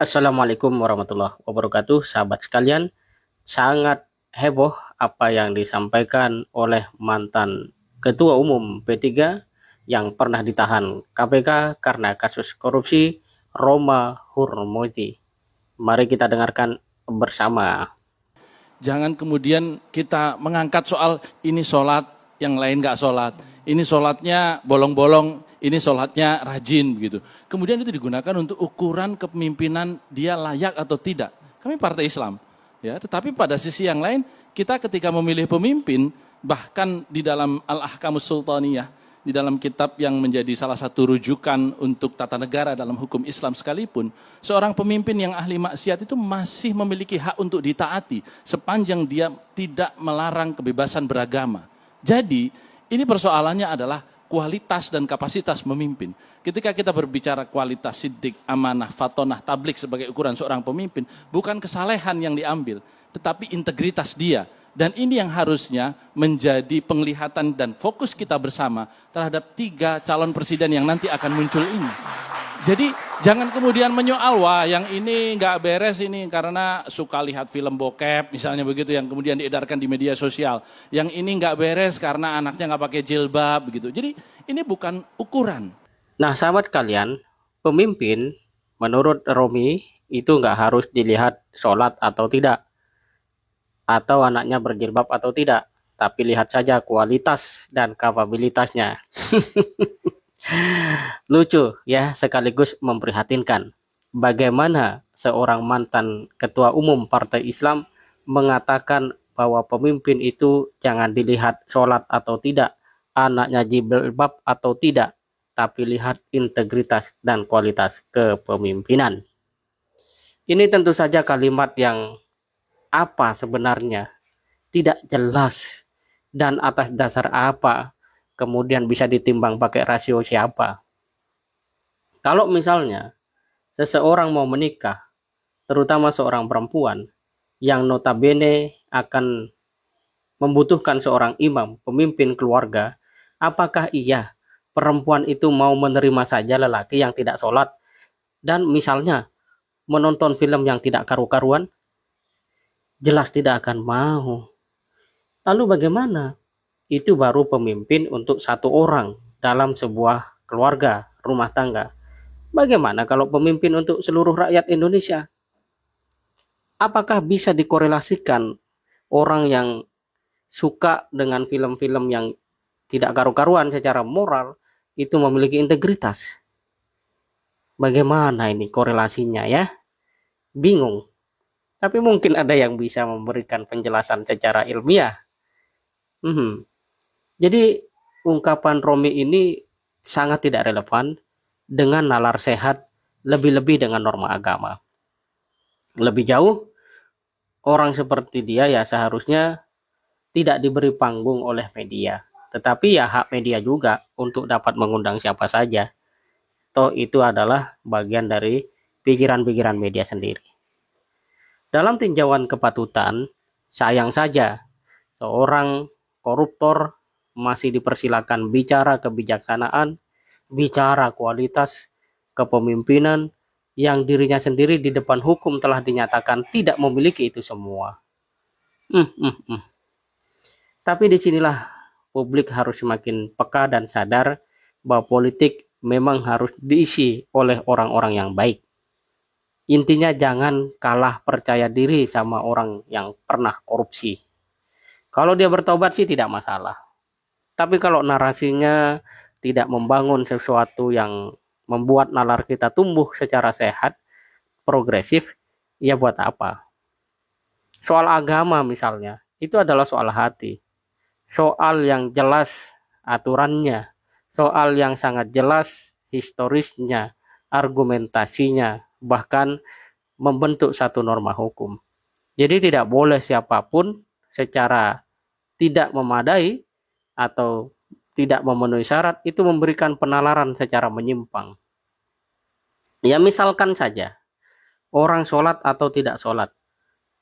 Assalamualaikum warahmatullahi wabarakatuh, sahabat sekalian. Sangat heboh apa yang disampaikan oleh mantan Ketua Umum P3 yang pernah ditahan KPK karena kasus korupsi, Roma Hurmuzi. Mari kita dengarkan bersama. Jangan kemudian kita mengangkat soal ini sholat, yang lain nggak sholat. Ini sholatnya bolong-bolong, ini sholatnya rajin begitu. Kemudian itu digunakan untuk ukuran kepemimpinan dia layak atau tidak. Kami partai Islam, ya. Tetapi pada sisi yang lain, kita ketika memilih pemimpin, bahkan di dalam Al-Ahkamus Sultaniyah, di dalam kitab yang menjadi salah satu rujukan untuk tata negara dalam hukum Islam sekalipun, seorang pemimpin yang ahli maksiat itu masih memiliki hak untuk ditaati sepanjang dia tidak melarang kebebasan beragama. Jadi, ini persoalannya adalah kualitas dan kapasitas memimpin. Ketika kita berbicara kualitas siddiq, amanah, fatonah, tablik sebagai ukuran seorang pemimpin, bukan kesalehan yang diambil, tetapi integritas dia. Dan ini yang harusnya menjadi penglihatan dan fokus kita bersama terhadap 3 calon presiden yang nanti akan muncul ini. Jadi jangan kemudian menyoal, wah yang ini nggak beres ini karena suka lihat film bokep misalnya begitu yang kemudian diedarkan di media sosial. Yang ini nggak beres karena anaknya nggak pakai jilbab begitu. Jadi ini bukan ukuran. Nah, sahabat kalian, pemimpin menurut Romi itu nggak harus dilihat sholat atau tidak, atau anaknya berjilbab atau tidak, tapi lihat saja kualitas dan kapabilitasnya. Lucu ya, sekaligus memprihatinkan. Bagaimana seorang mantan ketua umum Partai Islam mengatakan bahwa pemimpin itu jangan dilihat sholat atau tidak, anaknya jilbab atau tidak, tapi lihat integritas dan kualitas kepemimpinan. Ini tentu saja kalimat yang apa sebenarnya tidak jelas, dan atas dasar apa kemudian bisa ditimbang pakai rasio siapa. Kalau misalnya seseorang mau menikah, terutama seorang perempuan yang notabene akan membutuhkan seorang imam, pemimpin keluarga, apakah iya perempuan itu mau menerima saja lelaki yang tidak sholat dan misalnya menonton film yang tidak karu-karuan? Jelas tidak akan mau. Lalu bagaimana? Itu baru pemimpin untuk satu orang dalam sebuah keluarga, rumah tangga. Bagaimana kalau pemimpin untuk seluruh rakyat Indonesia? Apakah bisa dikorelasikan orang yang suka dengan film-film yang tidak karu-karuan secara moral itu memiliki integritas? Bagaimana ini korelasinya ya? Bingung. Tapi mungkin ada yang bisa memberikan penjelasan secara ilmiah. Jadi ungkapan Romi ini sangat tidak relevan dengan nalar sehat, lebih-lebih dengan norma agama. Lebih jauh, orang seperti dia ya seharusnya tidak diberi panggung oleh media. Tetapi ya hak media juga untuk dapat mengundang siapa saja. Toh itu adalah bagian dari pikiran-pikiran media sendiri. Dalam tinjauan kepatutan, sayang saja seorang koruptor masih dipersilakan bicara kebijaksanaan, bicara kualitas kepemimpinan yang dirinya sendiri di depan hukum telah dinyatakan tidak memiliki itu semua. Tapi disinilah publik harus semakin peka dan sadar bahwa politik memang harus diisi oleh orang-orang yang baik. Intinya jangan kalah percaya diri sama orang yang pernah korupsi. Kalau dia bertobat sih tidak masalah. Tapi kalau narasinya tidak membangun sesuatu yang membuat nalar kita tumbuh secara sehat, progresif, ya buat apa? Soal agama misalnya, itu adalah soal hati. Soal yang jelas aturannya, soal yang sangat jelas historisnya, argumentasinya, bahkan membentuk satu norma hukum. Jadi tidak boleh siapapun secara tidak memadai atau tidak memenuhi syarat itu memberikan penalaran secara menyimpang. Ya misalkan saja, orang sholat atau tidak sholat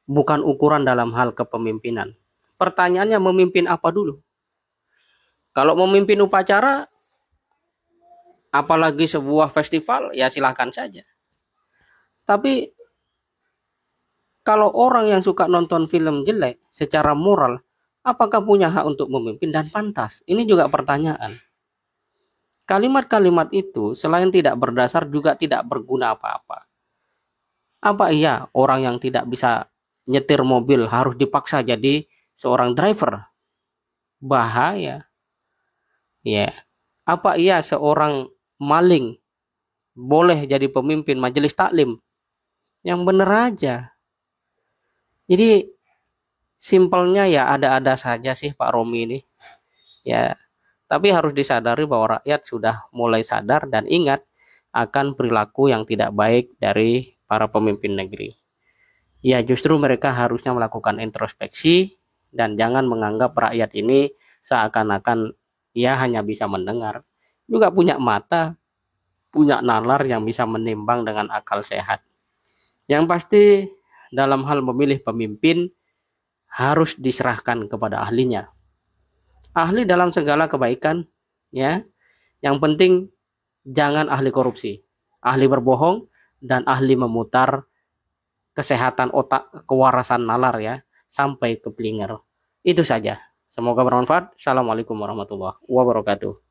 bukan ukuran dalam hal kepemimpinan. Pertanyaannya memimpin apa dulu? Kalau memimpin upacara, apalagi sebuah festival, ya silakan saja. Tapi kalau orang yang suka nonton film jelek secara moral, apakah punya hak untuk memimpin dan pantas? Ini juga pertanyaan. Kalimat-kalimat itu selain tidak berdasar juga tidak berguna apa-apa. Apa iya orang yang tidak bisa nyetir mobil harus dipaksa jadi seorang driver? Bahaya. Ya. Apa iya seorang maling boleh jadi pemimpin majelis taklim? Yang benar aja. Jadi simpelnya ya ada-ada saja sih Pak Romi ini. Ya, tapi harus disadari bahwa rakyat sudah mulai sadar dan ingat akan perilaku yang tidak baik dari para pemimpin negeri. Ya, justru mereka harusnya melakukan introspeksi dan jangan menganggap rakyat ini seakan-akan ya hanya bisa mendengar. Juga punya mata, punya nalar yang bisa menimbang dengan akal sehat. Yang pasti dalam hal memilih pemimpin harus diserahkan kepada ahlinya. Ahli dalam segala kebaikan, ya. Yang penting jangan ahli korupsi, ahli berbohong, dan ahli memutar kesehatan otak, kewarasan nalar ya, sampai ke plinger. Itu saja. Semoga bermanfaat. Assalamualaikum warahmatullahi wabarakatuh.